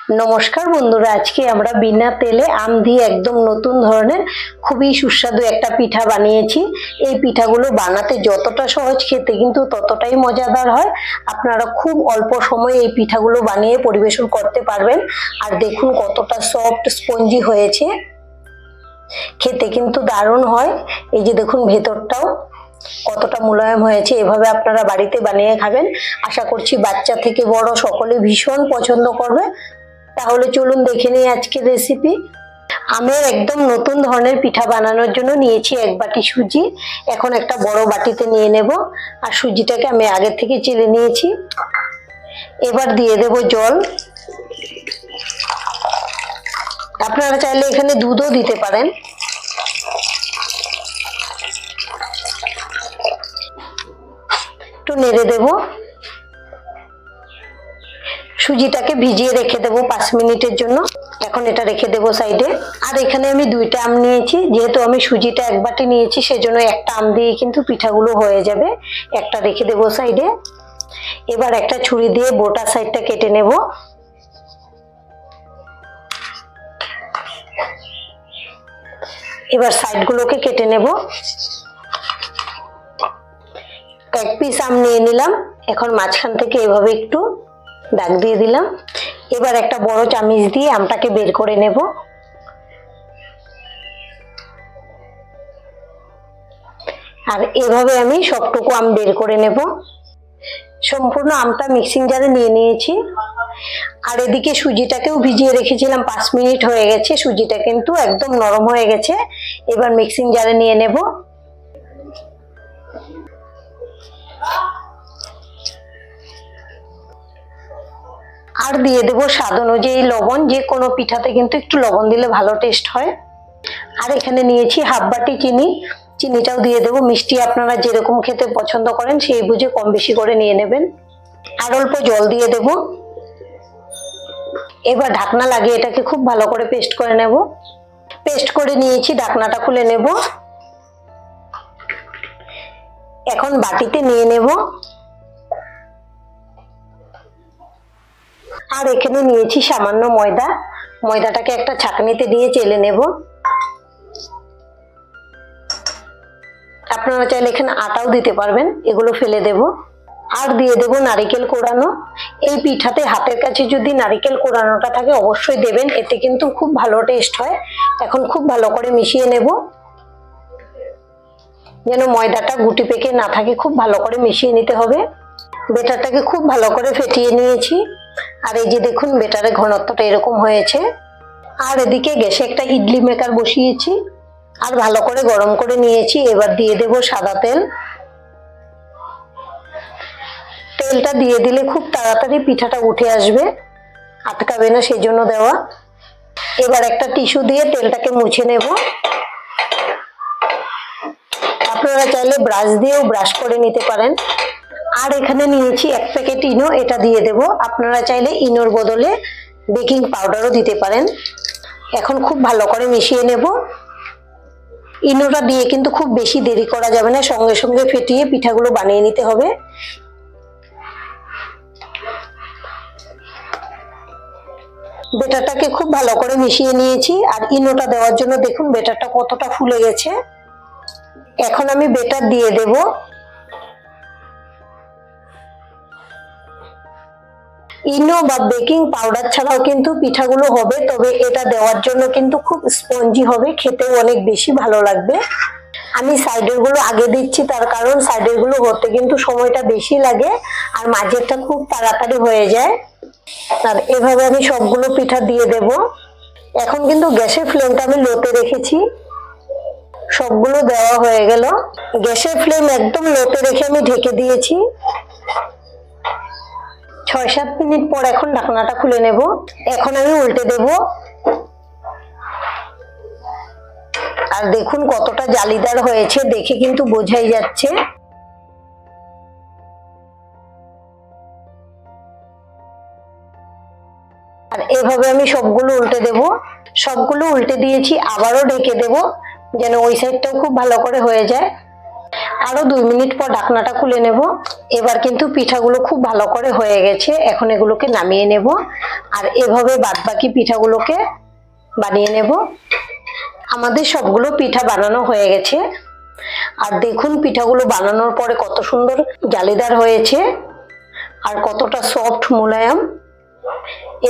নমস্কার বন্ধুরা, আজকে আমরা বিনা তেলে আম দিয়ে একদম নতুন ধরনের খুবই সুস্বাদু একটা পিঠা বানিয়েছি। এই পিঠাগুলো বানাতে যতটা সহজ, খেতে কিন্তু ততটাই মজাদার হয়। আপনারা খুব অল্প সময়ে এই পিঠাগুলো বানিয়ে পরিবেশন করতে পারবেন। আর দেখুন কতটা সফট স্পঞ্জি হয়েছে, খেতে কিন্তু দারুণ হয়। এই যে দেখুন ভেতরটাও কতটা মোলায়েম হয়েছে। এভাবে আপনারা বাড়িতে বানিয়ে খাবেন, আশা করছি বাচ্চা থেকে বড় সকলে ভীষণ পছন্দ করবে। তাহলে চলুন দেখে নিই আজকের রেসিপি। আমের একদম নতুন ধরনের পিঠা বানানোর জন্য নিয়েছি 1 বাটি সুজি। এখন একটা বড় বাটিতে নিয়ে নেব। আর সুজিটাকে আমি আগে থেকে চেলে নিয়েছি। এবার দিয়ে দেব জল। আপনারা চাইলে এখানে দুধও দিতে পারেন। একটু নেড়ে দেব। সুজিটাকে ভিজিয়ে রেখে দেবো 5 মিনিটের জন্য। এখন এটা রেখে দেব সাইডে। আর এখানে আমি 2টা আম নিয়েছি। যেহেতু আমি সুজিটা 1 বাটি নিয়েছি, সেজন্য একটা আম দিয়ে কিন্তু পিঠাগুলো হয়ে যাবে। একটা রেখে দেব সাইডে। এবার একটা ছুরি দিয়ে বোটা সাইডটা কেটে নেব। এবার সাইডগুলোকে কেটে নেব। 1 পিস আম নিয়ে নিলাম। এখন মাঝখান থেকে এভাবে একটু দাগ দিয়ে দিলাম। এবার একটা বড় চামিচ দিয়ে আমটাকে বের করে নেব। আর এভাবে আমি সবটুকু আম বের করে নেব। সম্পূর্ণ আমটা মিক্সিং জারে নিয়ে নিয়েছি। আর এদিকে সুজিটাকেও ভিজিয়ে রেখেছিলাম, 5 মিনিট হয়ে গেছে। সুজিটা কিন্তু একদম নরম হয়ে গেছে। এবার মিক্সিং জারে নিয়ে নেব। আর দিয়ে দেবো স্বাদ অনুযায়ী লবণ। যে কোনো পিঠাতে কিন্তু একটু লবণ দিলে ভালো টেস্ট হয়। আর এখানে নিয়েছি 1/2 বাটি চিনি। চিনিটাও দিয়ে দেবো। মিষ্টি আপনারা যেরকম খেতে পছন্দ করেন সেই বুঝে কম বেশি করে নিয়ে নেবেন। আর অল্প জল দিয়ে দেব। এবার ঢাকনা লাগিয়ে এটাকে খুব ভালো করে পেস্ট করে নেব। পেস্ট করে নিয়েছি, ঢাকনাটা খুলে নেব। এখন বাটিতে নিয়ে নেব। আর এখানে নিয়েছি সামান্য ময়দা। ময়দাটাকে একটা ছাঁকনিতে দিয়ে চেলে নেব। আপনারা চাইলে এখানে আটাও দিতে পারবেন। এগুলো ফেলে দেব। আর দিয়ে দেব নারকেল কোড়ানো। এই পিঠাতে হাতের কাছে যদি নারকেল কোড়ানোটা থাকে অবশ্যই দেবেন, এতে কিন্তু খুব ভালো টেস্ট হয়। এখন খুব ভালো করে মিশিয়ে নেব, যেন ময়দাটা গুটি পেকে না থাকে। খুব ভালো করে মিশিয়ে নিতে হবে। বেটারটাকে খুব ভালো করে ফেটিয়ে নিয়েছি। আর এই যে দেখুন বেটারের ঘনত্বটা এরকম হয়েছে। আর এদিকে গ্যাসে একটা ইডলি মেকার বসিয়েছি আর ভালো করে গরম করে নিয়েছি। এবার দিয়ে দেব সাদা তেল। তেলটা দিয়ে দিলে খুব তাড়াতাড়ি পিঠাটা উঠে আসবে, আটকাবে না, সেই জন্য দেওয়া। এবার একটা টিস্যু দিয়ে তেলটাকে মুছে নেব। আপনারা চাইলে ব্রাশ দিয়েও ব্রাশ করে নিতে পারেন। আর এখানে নিয়েছি 1 প্যাকেট ইনো। এটা দিয়ে দেব। আপনারা চাইলে ইনোর বদলে বেকিং পাউডারও দিতে পারেন। এখন খুব ভালো করে মিশিয়ে নেব। ইনোটা দিয়ে কিন্তু খুব বেশি দেরি করা যাবে না, সঙ্গে সঙ্গে ফেটিয়ে পিঠাগুলো বানিয়ে নিতে হবে। বেটারটাকে খুব ভালো করে মিশিয়ে নিয়েছি। আর ইনোটা দেওয়ার জন্য দেখুন বেটারটা কতটা ফুলে গেছে। এখন আমি বেটার দিয়ে দেব। ইনো বা বেকিং পাউডার ছাড়াও কিন্তু পিঠাগুলো হবে, তবে এটা দেওয়ার জন্য কিন্তু খুব স্পঞ্জি হবে, খেতেও অনেক বেশি ভালো লাগবে। আমি সাইডের গুলো আগে দিচ্ছি, তার কারণ সাইডের গুলো হতে কিন্তু সময়টা বেশি লাগে আর মাঝেরটা খুব তাড়াতাড়ি হয়ে যায়। আর এভাবে আমি সবগুলো পিঠা দিয়ে দেব। এখন কিন্তু গ্যাসের ফ্লেমটা আমি লোতে রেখেছি। সবগুলো দেওয়া হয়ে গেল। গ্যাসের ফ্লেম একদম লোতে রেখে আমি ঢেকে দিয়েছি। 6-7 মিনিট পর এখন ঢাকনাটা খুলে নেব। এখন আমি উল্টে দেব। আর দেখুন কতটা জালিদার হয়েছে, দেখে কিন্তু বোঝাই যাচ্ছে। আর এভাবে আমি সবগুলো উল্টে দেব। সবগুলো উল্টে দিয়েছি, আবারও ঢেকে দেব যেন ওই সাইডটাও খুব ভালো করে হয়ে যায়। আরো 2 মিনিট পর ঢাকনাটা খুলে নেব। এবার কিন্তু পিঠাগুলো খুব ভালো করে হয়ে গেছে, এখন এগুলোকে নামিয়ে নেব। আর এভাবে বাদবাকি পিঠাগুলোকে বানিয়ে নেব। আমাদের সবগুলো পিঠা বানানো হয়ে গেছে। আর দেখুন পিঠাগুলো বানানোর পরে কত সুন্দর জালিদার হয়েছে আর কতটা সফট মোলায়েম।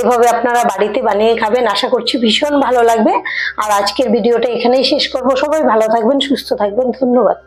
এভাবে আপনারা বাড়িতে বানিয়ে খাবেন, আশা করছি ভীষণ ভালো লাগবে। আর আজকের ভিডিওটা এখানেই শেষ করব। সবাই ভালো থাকবেন, সুস্থ থাকবেন, ধন্যবাদ।